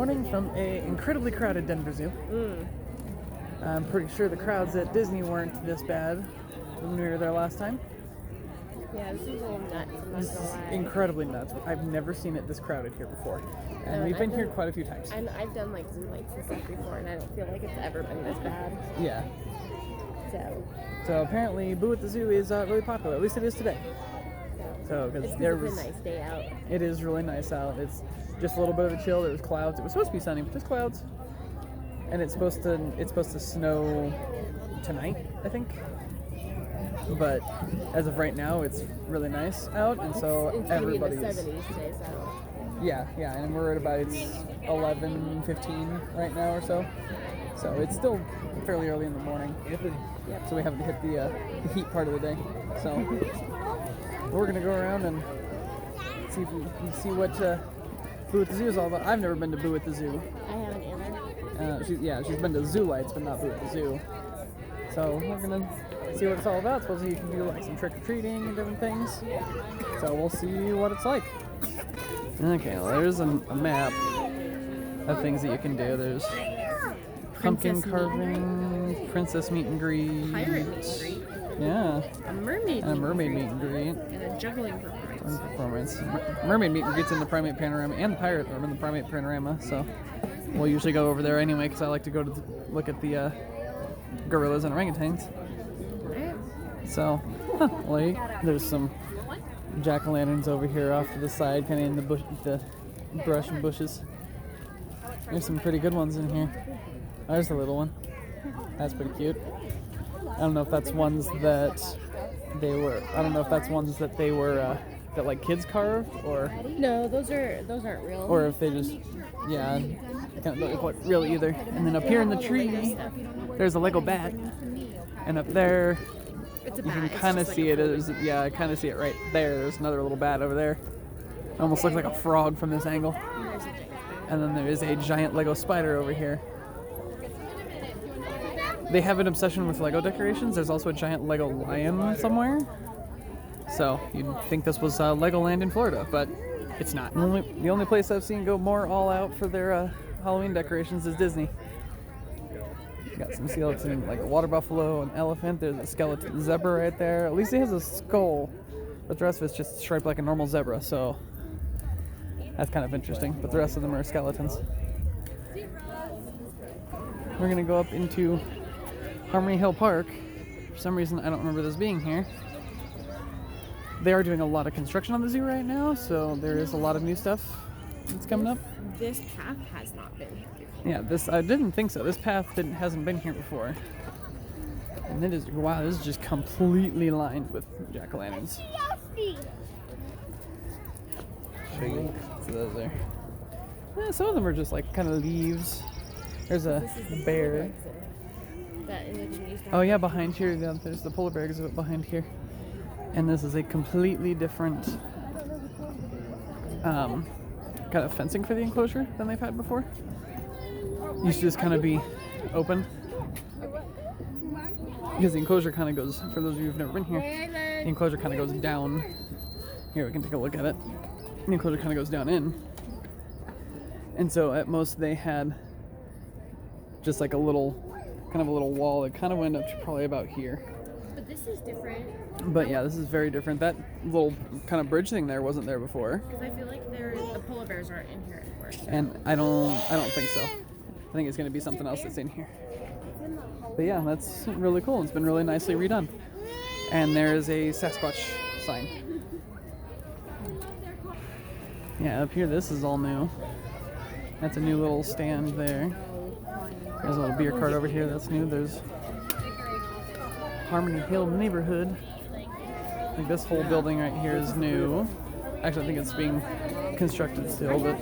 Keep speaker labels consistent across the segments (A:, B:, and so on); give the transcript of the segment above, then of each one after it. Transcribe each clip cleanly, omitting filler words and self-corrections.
A: morning from a incredibly crowded Denver Zoo. I'm pretty sure the crowds at Disney weren't this bad when we were there last time.
B: Yeah, this is a little nuts.
A: This is incredibly nuts. I've never seen it this crowded here before. And we've been here quite a few times.
B: And I've done like zoo lights and stuff before, and I don't feel like it's ever been this bad.
A: Yeah.
B: So
A: apparently Boo at the Zoo is really popular. At least it is today. So because
B: it's
A: there
B: a
A: was
B: nice day out.
A: It is really nice out. It's just a little bit of a chill. There was clouds. It was supposed to be sunny, but just clouds. And it's supposed to snow tonight, I think. But as of right now, it's really nice out, and so everybody's.
B: It's gonna be in the 70s today, so.
A: Yeah, and we're at about 11:15 right now or so. So it's still fairly early in the morning.
B: Yep.
A: So we haven't hit the heat part of the day. So we're gonna go around and see if we can see what Boo at the Zoo is all about. I've never been to Boo at the Zoo.
B: I haven't either.
A: She's been to Zoo Lights, but not Boo at the Zoo. So we're gonna see what it's all about. Supposedly you can do like some trick or treating and different things. So we'll see what it's like. Okay, well, there's a map of things that you can do. There's pumpkin carving, princess meet and greet,
B: Pirate meet and greet.
A: Yeah.
B: A mermaid.
A: And a mermaid meet and greet.
B: And a juggling performance.
A: Mermaid meet and greet's in the Primate Panorama, and the pirate room in the Primate Panorama. So we'll usually go over there anyway because I like to go to look at the gorillas and orangutans. So, there's some jack-o'-lanterns over here off to the side, kind of in the brush and bushes. There's some pretty good ones in here. There's a little one. That's pretty cute. I don't know if that's ones that they were. That like kids carved, or
B: no, those aren't real.
A: Or if they just, kind of don't look like real either. And then up here in the tree, there's a Lego bat, and up there.
B: It's a
A: You
B: bat.
A: can kind of see it. I kind of see it right there. There's another little bat over there. It almost looks like a frog from this angle. And then there is a giant Lego spider over here. They have an obsession with Lego decorations. There's also a giant Lego lion somewhere. So you'd think this was Legoland in Florida, but it's not. The only place I've seen go more all out for their Halloween decorations is Disney. Got some skeleton, like a water buffalo, an elephant. There's a skeleton zebra right there. At least he has a skull, but the rest of it's just striped like a normal zebra, so that's kind of interesting. But the rest of them are skeletons. We're gonna go up into Harmony Hill Park. For some reason, I don't remember this being here. They are doing a lot of construction on the zoo right now, so there is a lot of new stuff that's coming up.
B: This path has not been here before.
A: Yeah, I didn't think so. This path hasn't been here before. And this is just completely lined with jack-o'-lanterns. Show you. So those are. Yeah, some of them are just like kind of leaves. There's a bear.
B: That image you used to have.
A: Oh yeah, behind here, there's the polar bear exhibit behind here. And this is a completely different kind of fencing for the enclosure than they've had before. Used to just kind of be open. Because the enclosure kind of goes, for those of you who've never been here, the enclosure kind of goes down. Here, we can take a look at it. The enclosure kind of goes down in. And so at most they had just like a little wall that kind of went up to probably about here.
B: But this is different.
A: But yeah, this is very different. That little kind of bridge thing there wasn't there before.
B: Because I feel like the polar bears aren't in here anymore.
A: And I don't think so. I think it's going to be something else that's in here. But yeah, that's really cool. It's been really nicely redone. And there's a Sasquatch sign. Yeah, up here this is all new. That's a new little stand there. There's a little beer cart over here that's new. There's Harmony Hill neighborhood. I think this whole building right here is new. Actually, I think it's being constructed still, but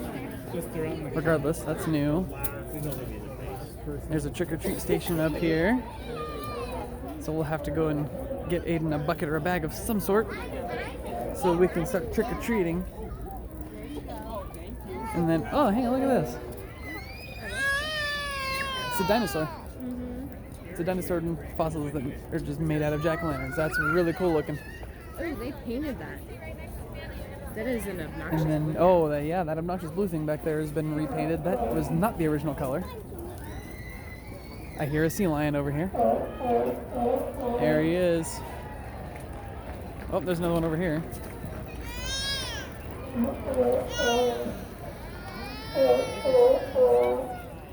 A: regardless, that's new. There's a trick-or-treat station up here. So we'll have to go and get Aiden a bucket or a bag of some sort so we can start trick-or-treating. And then, oh, hey, look at this. It's a dinosaur. It's a dinosaur and fossils that are just made out of jack-o'-lanterns. That's really cool looking.
B: Oh, they painted that. That is an obnoxious.
A: And then, oh, yeah, that obnoxious blue thing back there has been repainted. That was not the original color. I hear a sea lion over here. There he is. Oh, there's another one over here.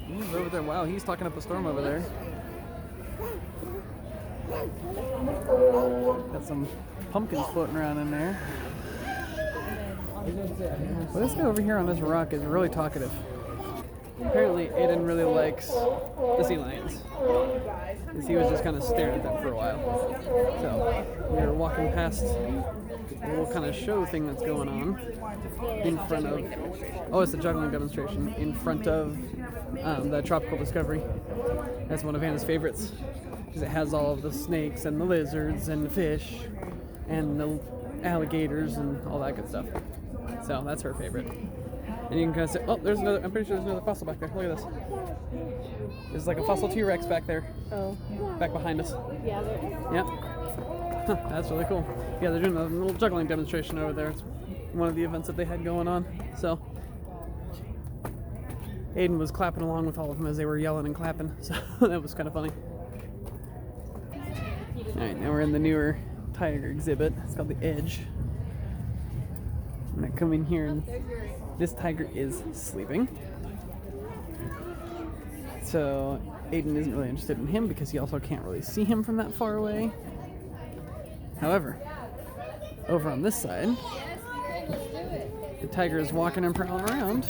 A: He's over there. Wow, he's talking up a storm over there. Got some pumpkins floating around in there. Well, this guy over here on this rock is really talkative. Apparently, Aiden really likes the sea lions. Because he was just kind of staring at them for a while. So, we were walking past a little kind of show thing that's going on in front of... Oh, it's the juggling demonstration in front of the Tropical Discovery. That's one of Anna's favorites. Because it has all of the snakes and the lizards and the fish and the alligators and all that good stuff. So that's her favorite. And you can kind of say, oh, there's another, I'm pretty sure there's another fossil back there. Look at this. There's like a fossil T-Rex back there.
B: Oh.
A: Back behind us.
B: Yeah, there is.
A: Yep. Huh, that's really cool. Yeah, they're doing a little juggling demonstration over there. It's one of the events that they had going on. So Aiden was clapping along with all of them as they were yelling and clapping. So that was kind of funny. Alright, now we're in the newer tiger exhibit. It's called the Edge. I'm gonna come in here and this tiger is sleeping. So Aiden isn't really interested in him because he also can't really see him from that far away. However, over on this side, the tiger is walking and prowling around.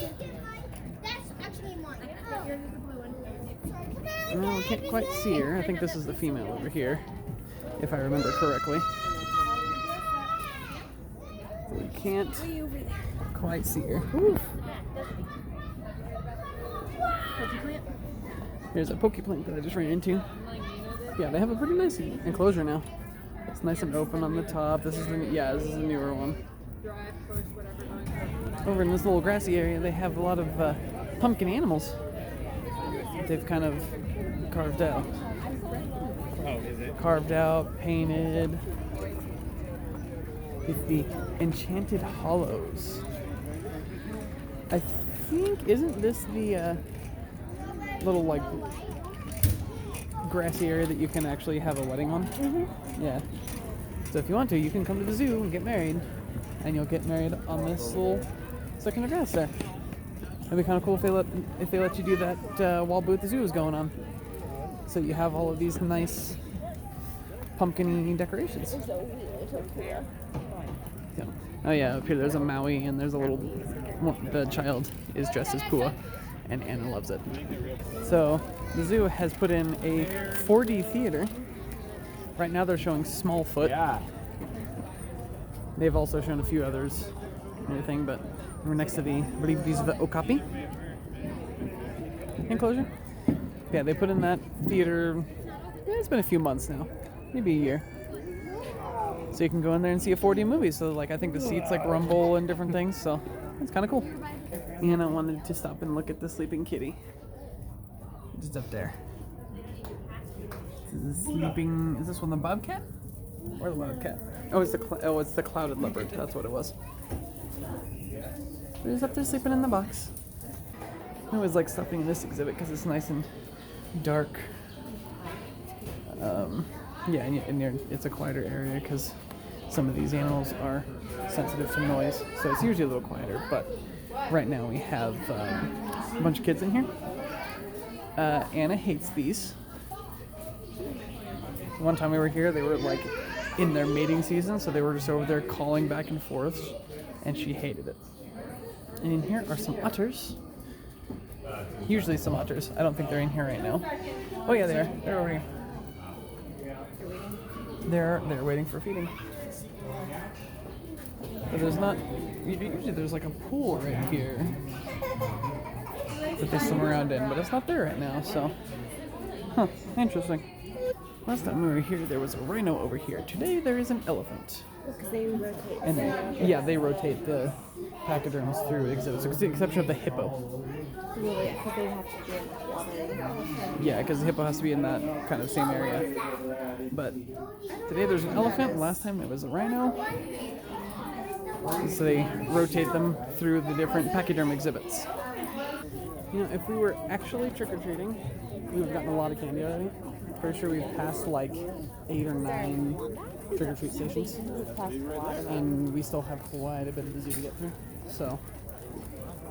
A: No, we can't quite see her. I think this is the female over here, if I remember correctly. We can't quite see her. Ooh. Here's a poke plant that I just ran into. Yeah, they have a pretty nice enclosure now. It's nice and open on the top. This is the newer one. Over in this little grassy area, they have a lot of pumpkin animals. They've kind of carved out. Carved out, painted. It's the Enchanted Hollows. I think, isn't this the little like grassy area that you can actually have a wedding on? Mm-hmm. Yeah. So if you want to, you can come to the zoo and get married, and you'll get married on this little section of grass there. It'd be kind of cool if they let you do that while Boo at the Zoo is going on. So you have all of these nice pumpkin decorations. Yeah. Oh yeah, up here there's a Maui and there's a little, the child is dressed as Pua and Anna loves it. So the zoo has put in a 4D theater. Right now they're showing Smallfoot. Yeah. They've also shown a few others and everything, but we're next to the, I believe these are the Okapi enclosure. Yeah, they put in that theater, it's been a few months now, maybe a year. So you can go in there and see a 4D movie. So like I think the seats like rumble and different things. So it's kind of cool. And I wanted to stop and look at the sleeping kitty. Just up there. Is this one the bobcat or the wildcat? Oh, it's the clouded leopard. That's what it was. But he's up there sleeping in the box. I always like stopping in this exhibit because it's nice and dark. Yeah, and it's a quieter area because some of these animals are sensitive to noise, so it's usually a little quieter. But right now we have a bunch of kids in here. Anna hates these. One time we were here, they were like in their mating season, so they were just over there calling back and forth, and she hated it. And in here are some otters. Usually some otters. I don't think they're in here right now. Oh yeah, they are. They're over here. They're waiting for feeding. But there's not. Usually there's like a pool right here that they swim around in, but it's not there right now. So, interesting. Last time we were here, there was a rhino over here. Today there is an elephant.
B: Because they rotate.
A: And they rotate the pachyderms through exhibits, with the exception of the hippo.
B: Really, because they have to be in that.
A: Yeah, because the hippo has to be in that kind of same area. But today there's an elephant. Last time it was a rhino. So they rotate them through the different pachyderm exhibits. You know, if we were actually trick-or-treating, we would have gotten a lot of candy already. Pretty sure we've passed like 8 or 9 trick-or-treat stations. And we still have quite a bit of the zoo to get through. So,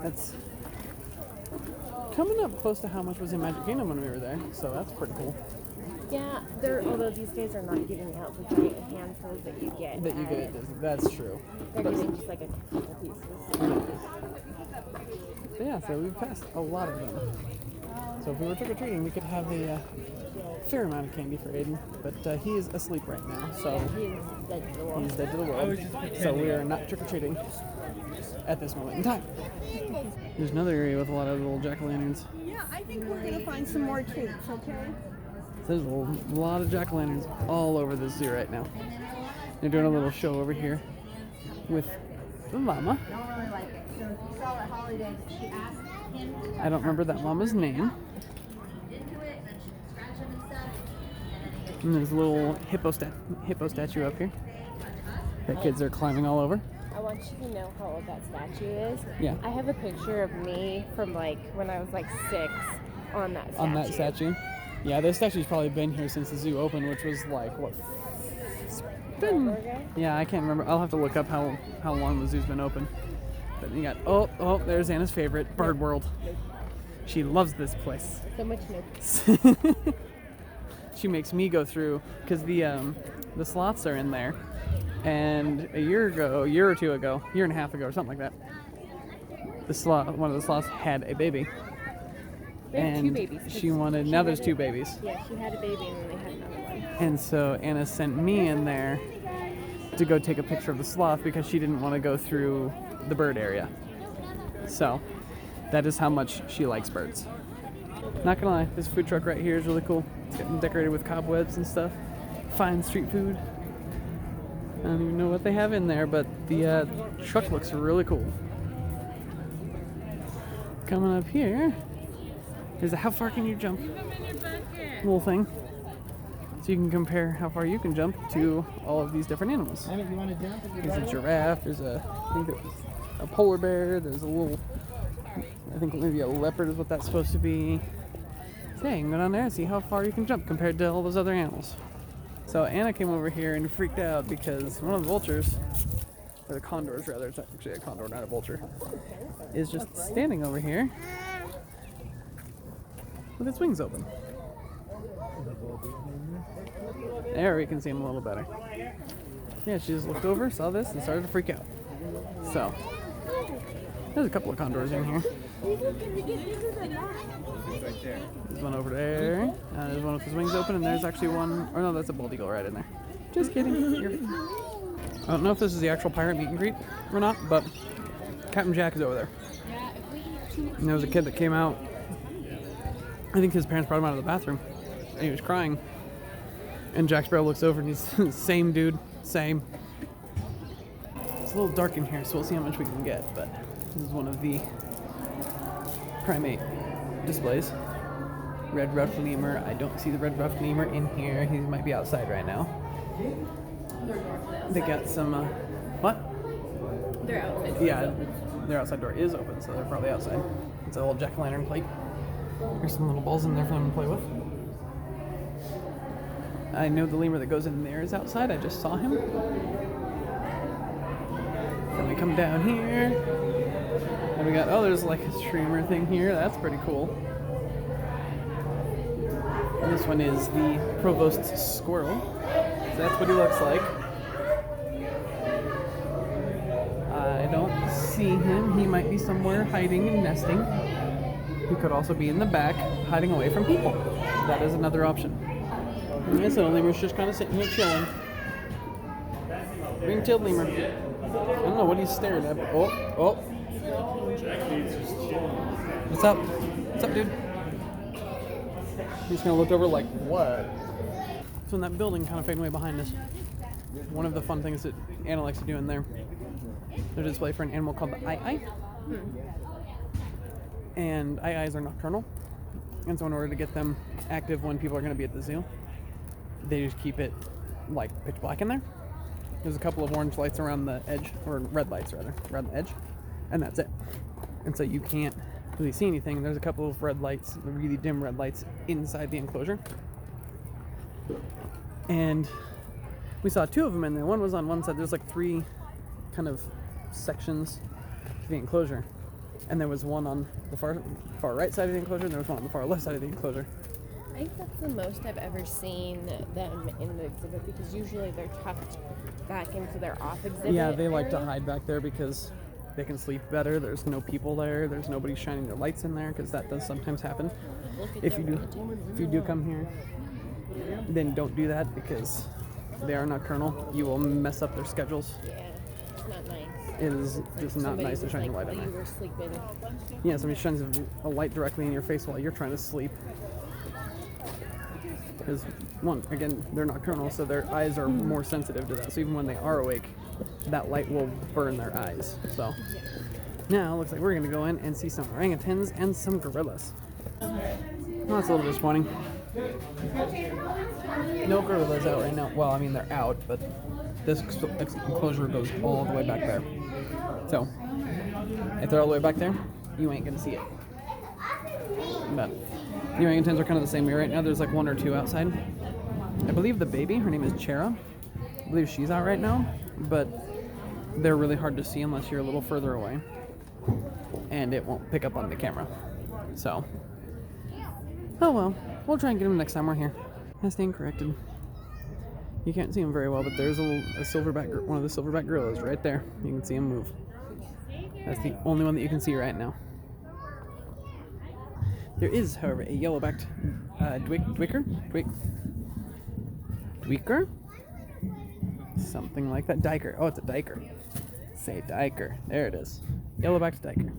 A: that's coming up close to how much was in Magic Kingdom when we were there. So that's pretty cool.
B: Yeah, although these guys are not giving out the giant handfuls that you get.
A: That's true.
B: They're giving just like a couple pieces.
A: But yeah, so we've passed a lot of them. So if we were trick-or-treating, we could have a fair amount of candy for Aiden. But he is asleep right now, so
B: He's dead to the world.
A: he's dead to the world. So we are not trick-or-treating at this moment in time. There's another area with a lot of little jack-o'-lanterns.
C: Yeah, I think we're gonna find some more treats, okay?
A: There's a lot of jack-o'-lanterns all over the zoo right now. They're doing a little show over here with the llama. I don't remember that llama's name. And there's a little hippo statue up here that kids are climbing all over.
B: I want you to know how old that statue is.
A: Yeah.
B: I have a picture of me from like when I was like 6 on that statue.
A: On that statue. Yeah, this statue's probably been here since the zoo opened, which was like, what? Yeah, I can't remember. I'll have to look up how long the zoo's been open. But you got, oh, there's Anna's favorite, Bird World. She loves this place.
B: So much nope.
A: She makes me go through, because the sloths are in there. And a year or two ago, year and a half ago or something like that, one of the sloths had a baby.
B: They have
A: And
B: 2 babies.
A: she wanted, now there's 2 babies.
B: Yeah, she had a baby and then they had another one.
A: And so Anna sent me in there to go take a picture of the sloth because she didn't want to go through the bird area. So that is how much she likes birds. Not gonna lie, this food truck right here is really cool. It's getting decorated with cobwebs and stuff. Fine street food. I don't even know what they have in there, but the truck looks really cool. Coming up here, there's a how far can you jump little thing. So you can compare how far you can jump to all of these different animals. There's a giraffe, I think there's a polar bear, there's a little, I think maybe a leopard is what that's supposed to be. So yeah, you can go down there and see how far you can jump compared to all those other animals. So Anna came over here and freaked out because one of the vultures, or the condors rather, it's actually a condor, not a vulture, is just standing over here with its wings open. There we can see him a little better. Yeah, she just looked over, saw this, and started to freak out. So, there's a couple of condors in here. There's one over there. There's one with his wings open, and there's actually one, or no, that's a bald eagle right in there. Just kidding. I don't know if this is the actual pirate meet and greet or not, but Captain Jack is over there. And there was a kid that came out. I think his parents brought him out of the bathroom, and he was crying. And Jack Sparrow looks over and he's same dude, same. It's a little dark in here, so we'll see how much we can get, but this is one of the primate displays. Red ruffed lemur. I don't see the red ruffed lemur in here. He might be outside right now. They got some, what?
B: They're outside.
A: Yeah, their outside door is open, so they're probably outside. It's a little jack-o'-lantern plate. There's some little balls in there for them to play with. I know the lemur that goes in there is outside. I just saw him. Then we come down here. And we got, there's like a streamer thing here. That's pretty cool. And this one is the Provost Squirrel. So that's what he looks like. I don't see him. He might be somewhere hiding and nesting. He could also be in the back, hiding away from people. That is another option. Yeah, so the lemur's just kind of sitting here chilling. Ring-tailed lemur. I don't know what he's staring at, but oh. What's up? What's up, dude? He's gonna look over like, what? So in that building kind of fading away behind us, one of the fun things that Anna likes to do in there, there's a display for an animal called the Ai-Ai. And Ai-Ais are nocturnal. And so in order to get them active when people are going to be at the zoo, they just keep it like pitch black in there. There's a couple of orange lights around the edge, or red lights rather, around the edge, and that's it. And so you can't really see anything. There's a couple of red lights, really dim red lights inside the enclosure. And we saw two of them in there. One was on one side. There's like three kind of sections to the enclosure. And there was one on the far right side of the enclosure, and there was one on the far left side of the enclosure.
B: I think that's the most I've ever seen them in the exhibit, because usually they're tucked back into their off exhibit.
A: Yeah, they like to
B: area.
A: hide back there because they can sleep better. There's no people there. There's nobody shining their lights in there, because that does sometimes happen. If you do come here, then don't do that, because they are nocturnal. You will mess up their schedules.
B: Yeah, it's not nice.
A: It is just not
B: Somebody
A: nice to
B: was
A: shine
B: like,
A: your light in
B: while you
A: there.
B: were sleeping.
A: Yeah, somebody shines a light directly in your face while you're trying to sleep. Because, one, again, they're nocturnal, so their eyes are more sensitive to that. So even when they are awake, that light will burn their eyes. So now it looks like we're going to go in and see some orangutans and some gorillas. Well, that's a little disappointing. No gorillas out right now. Well, I mean, they're out, but this enclosure goes all the way back there. So if they're all the way back there, you ain't going to see it. But the orangutans are kind of the same way right now. There's like one or two outside. I believe the baby, her name is Chera. I believe she's out right now, but they're really hard to see unless you're a little further away, and it won't pick up on the camera. So, oh well, we'll try and get them next time we're here. I stand corrected. You can't see them very well, but there's one of the silverback gorillas right there. You can see him move. That's the only one that you can see right now. There is, however, a yellow-backed Duiker? Something like that. Duiker. Oh, it's a duiker. Say duiker. There it is. Yellow-backed duiker.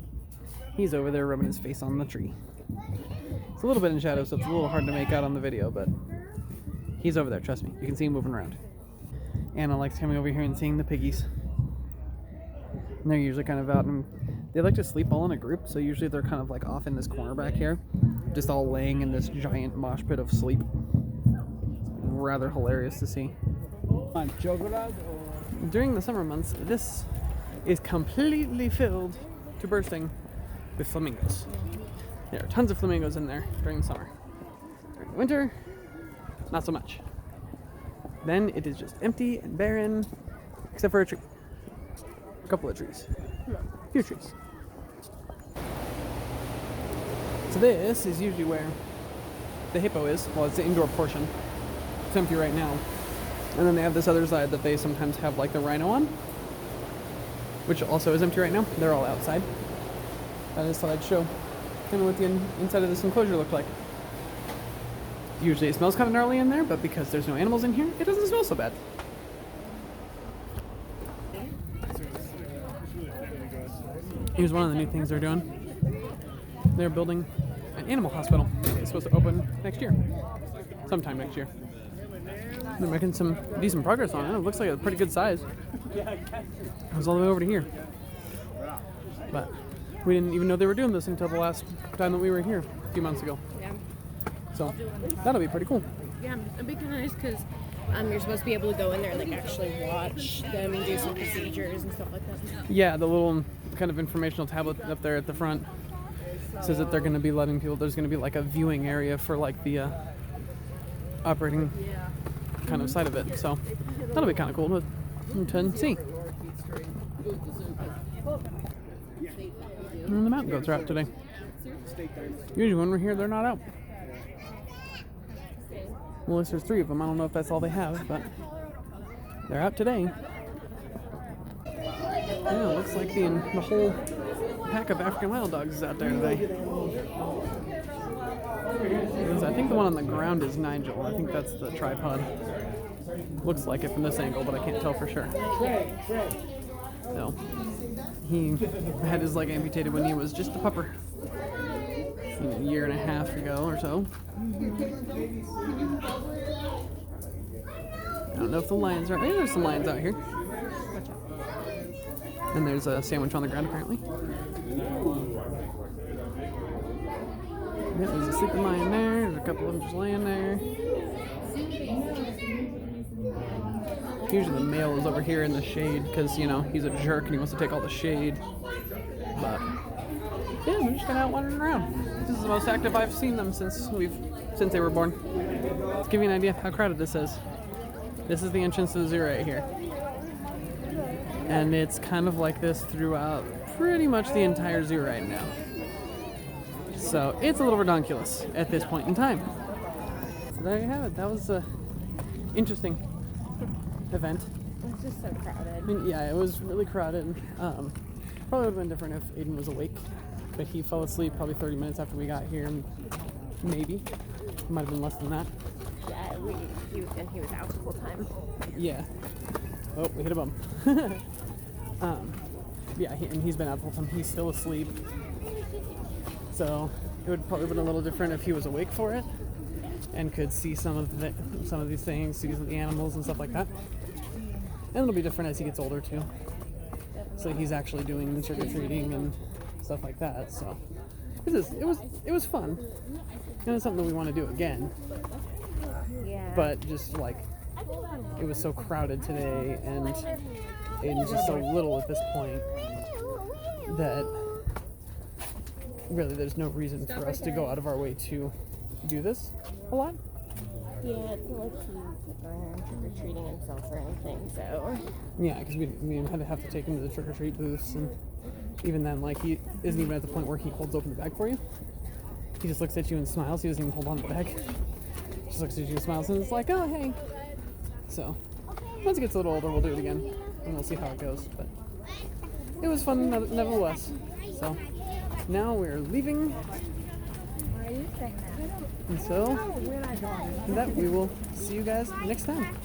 A: He's over there rubbing his face on the tree. It's a little bit in shadow, so it's a little hard to make out on the video, but he's over there, trust me. You can see him moving around. Anna likes coming over here and seeing the piggies. And they're usually kind of out, and they like to sleep all in a group, so usually they're kind of like off in this corner back here, just all laying in this giant mosh pit of sleep. Rather hilarious to see. During the summer months, this is completely filled to bursting with flamingos. There are tons of flamingos in there during the summer. During the winter, not so much. Then it is just empty and barren, except for a tree. A couple of trees. A few trees. So this is usually where the hippo is. Well, it's the indoor portion. It's empty right now. And then they have this other side that they sometimes have like the rhino on, which also is empty right now. They're all outside. I just thought I'd show kind of what the inside of this enclosure looked like. Usually it smells kind of gnarly in there, but because there's no animals in here, it doesn't smell so bad. Here's one of the new things they're doing. They're building an animal hospital. It's supposed to open next year. Sometime next year. They're making some decent progress on it. It looks like a pretty good size. It was all the way over to here. But we didn't even know they were doing this until the last time that we were here a few months ago.
B: Yeah.
A: So that'll be pretty cool.
B: Yeah, it'd be kind of nice because you're supposed to be able to go in there and like actually watch them do some procedures and stuff like that.
A: Yeah, the little kind of informational tablet up there at the front says that they're going to be letting people, there's going to be like a viewing area for like the operating kind of side of it. So that'll be kind of cool to see. And the mountain goats are out today. Usually when we're here, they're not out. Well, at least there's 3 of them. I don't know if that's all they have, but they're out today. Yeah, it looks like the whole pack of African wild dogs is out there today. I think the one on the ground is Nigel. I think that's the tripod. Looks like it from this angle, but I can't tell for sure. So, he had his leg amputated when he was just a pupper. A year and a half ago or so. I don't know if the lions are... Hey, there's some lions out here. And there's a sandwich on the ground, apparently. Yeah, there's a sleeping lion there. There's a couple of them just laying there. Usually the male is over here in the shade because, you know, he's a jerk and he wants to take all the shade. But yeah, we're just kind of out wandering around. This is the most active I've seen them since they were born. To give you an idea how crowded this is. This is the entrance to the zoo right here. And it's kind of like this throughout pretty much the entire zoo right now. So it's a little ridiculous at this point in time. So there you have it. That was a interesting event.
B: It's just so crowded.
A: I mean, yeah, it was really crowded. Probably would have been different if Aiden was awake, but he fell asleep probably 30 minutes after we got here. Maybe. It might have been less than that.
B: Yeah, he was out the whole time.
A: Yeah. Oh, we hit a bump. Yeah, he's been out the whole time. He's still asleep. So it would probably been a little different if he was awake for it and could see some of these things, see the animals and stuff like that. And it'll be different as he gets older too. So he's actually doing the trick or treating and stuff like that. So it was fun. And it's something that we want to do again.
B: Yeah.
A: But just like it was so crowded today and Aiden's just so little at this point that really there's no reason for us to go out of our way to do this a lot.
B: Yeah, it's not like he's going around trick-or-treating himself or anything, so...
A: Yeah, because we had to have to take him to the trick-or-treat booths, and even then, like, he isn't even at the point where he holds open the bag for you. He just looks at you and smiles. He doesn't even hold on to the bag. Just looks at you and smiles, and it's like, oh, hey. So, once he gets a little older, we'll do it again, and we'll see how it goes, but it was fun nevertheless. So, now we're leaving. And so, with that, we will see you guys next time.